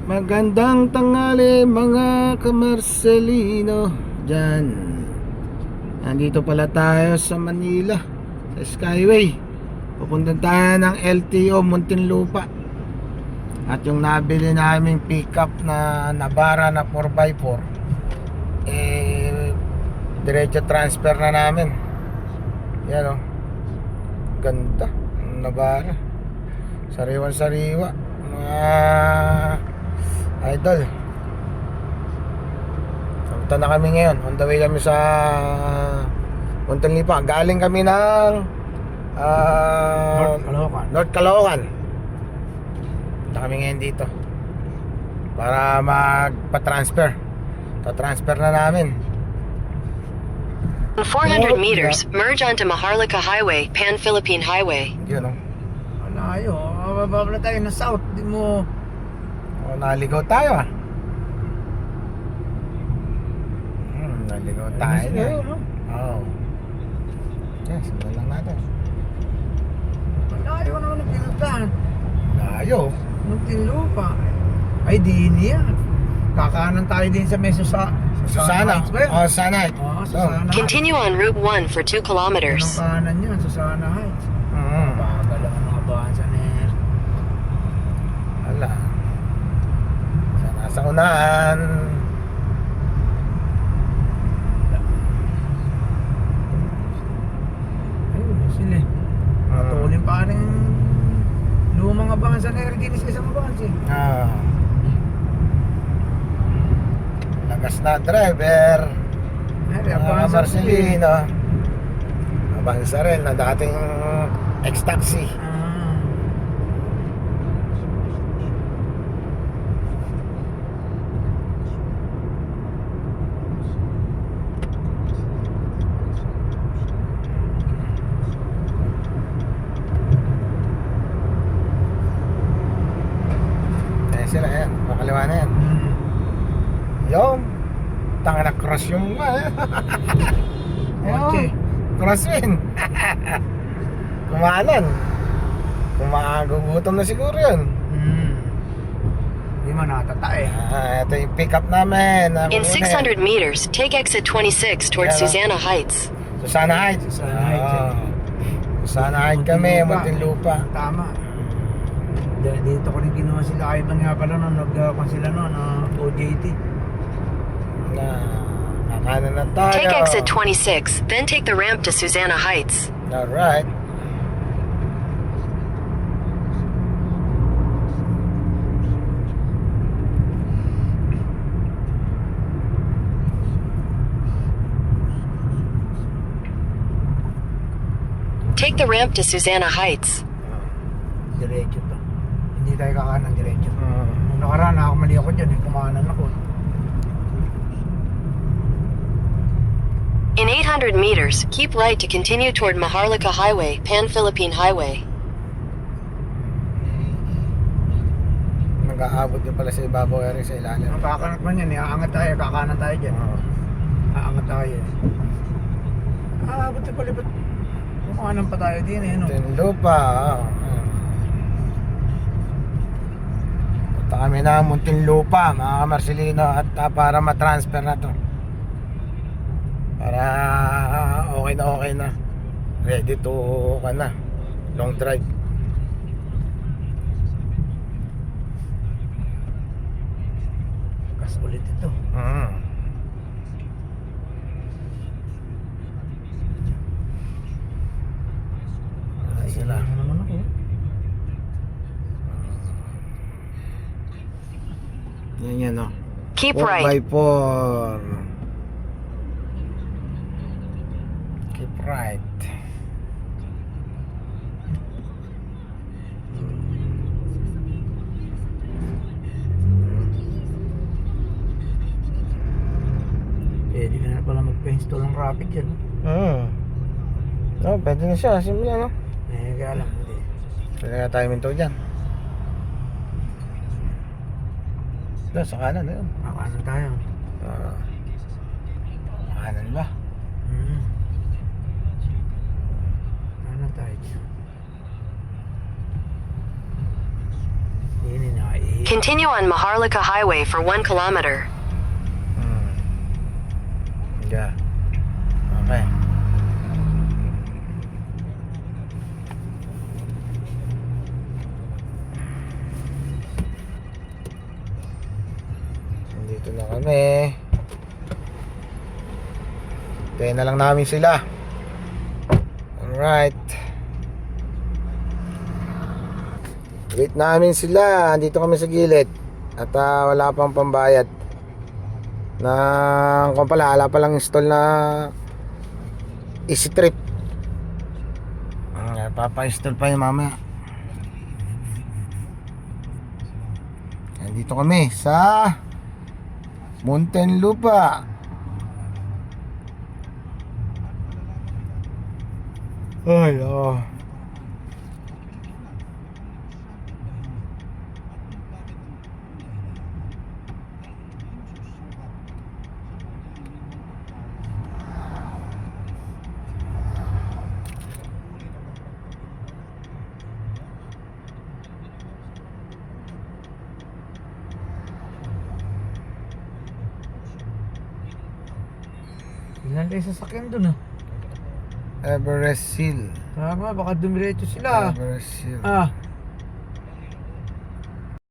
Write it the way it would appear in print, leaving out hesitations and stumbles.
Magandang tanghali mga kamarselino dyan. Nandito pala tayo sa Manila, sa Skyway. Pupunta tayo ng LTO Muntinlupa. At yung nabili naming pickup na Navara na 4x4, diretso transfer na namin. Yan o, ganda Navara, sariwan-sariwa mga idol. Punta na kami ngayon. On the way kami sa Muntinlupa. Galing kami ng North Caloocan. Punta kami ngayon dito para magpa-transfer. Ta-transfer na namin. In 400 meters, merge onto Maharlika Highway, Pan-Philippine Highway. Yun o. Malayo. Mababa na tayo na south. Di mo... Naligaw tayo ah. Naligaw tayo na. Oo. Yes, sundan lang natin. Malayo naman ang pinuntahan. Layo. Muntinlupa. Ay, di niya. Kakanan tayo din sa may Susana. Susana Heights. Susana Heights. Continue on Route 1 for 2 kilometers. Anong kanan yun? Susana Heights. Mm. Bagal ang mga bansa na yan. Wala. Sa unahan. Ayun, sila. Matulin pa rin lumang abansa na Erginis isang abansa. Lagas na driver. Ay, Mga abansa Marcelino. Abansa rin na dating ex-taxi. Sila yan, makaliwa na yan. Yung tanga na cross yung Okay. crosswind. Kumanan. Kumagugutom na siguro yun. Hindi man natata eh. Ito yung pick up namin. In 600 meters, take exit 26 towards Yeah. Susanna Heights. Susana Heights. Susana Heights, Susana Heights kami, Muntinlupa. Tama. Dito ko rin kinuha sila. Ivan nga pala nung nagkakuha sila noon, OJT. Nakanan na tayo. Take exit 26, then take the ramp to Susanna Heights. Alright. Take the ramp to Susanna Heights. Diretso to. Hindi tayo kakanan, diretso. Nung nakaraan, nakakamali ako dyan eh. Kumanan ako. In 800 meters, keep right to continue toward Maharlika Highway, Pan-Philippine Highway. Mag-aabot din pala sa ibabaw rin sa ilalim. Ang kakanat man yan, aangat tayo, kakanan tayo dyan. Aangat tayo eh. Aabot na pala, ba't kumanan pa tayo din eh, no? Muntinlupa. Punta kami na Muntinlupa, mga Marcelino, at para matransfer na to. Para okay na. Ready to long drive. Gas ulit ito. Ay, sila. Ano naman ako? Yan o. Keep right. 4x4. Keep right. Pwede na pala magpa-install ng rapid dyan. Pwede na siya. Simple no? Kaya lang, hindi. Pwede na tayo minto dyan. Doon, sa kanan na yun. Kakanan tayo. Kanan ba? Kanan tayo dyan. Continue on Maharlika Highway for 1 kilometer. Yeah. Okay. Dito na kami. Tayo na lang namin sila. Alright. Wait namin sila. Dito kami sa gilid. At wala pang pambayad. Kung pala, wala palang install na Easy Trip. Papa-install pa yun mamaya. Dito kami sa Muntinlupa. Ay, oh. Ilan tayo sasakyan dun ah. Everest Hill. Tama, baka dumiretso sila. Everest Hill. Ah,